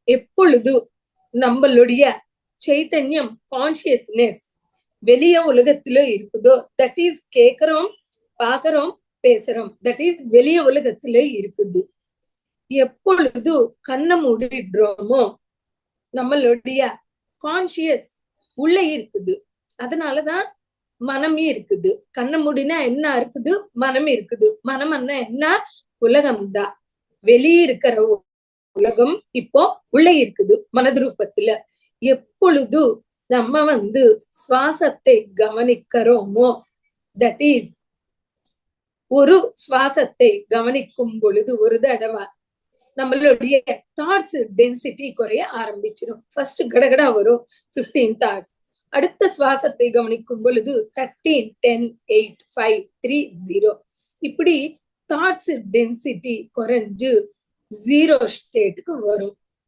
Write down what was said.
எப்பொழுது நம்மளுடைய சைத்தன்யம் கான்சியஸ்னஸ் வெளிய உலகத்துல இருக்குதோ, தட் இஸ் கேக்குறோம், பாக்குறோம், பேசுறோம், தட் இஸ் வெளிய உலகத்துல இருக்குது. எப்பொழுது கண்ணை மூடிடுறோமோ நம்மளுடைய கான்சியஸ் உள்ள இருக்குது. அதனாலதான் மனமே இருக்குது. கண்ணை மூடினா என்ன இருக்குது? மனம் இருக்குது. மனம் என்ன? உலகம்தான். வெளியே இருக்கிற உலகம் இப்போ உள்ள இருக்குது மனது ரூபத்துல. எப்பொழுது நம்ம சுவாசத்தை கவனிக்கிறோமோ, தட் இஸ் ஒரு சுவாசத்தை கவனிக்கும் பொழுது ஒரு தடவை நம்மளுடைய தாட்ஸ் டென்சிட்டி குறைய ஆரம்பிச்சிடும். ஃபர்ஸ்ட் கடகடா வரும் 15 தாட்ஸ். அடுத்த சுவாசத்தை கவனிக்கும் பொழுது 13, 10, 8, 5, 3, 0 இப்படி தாட்ஸ் டென்சிட்டி குறைஞ்சு 0 ஸ்டேட்டுக்கு வரும்.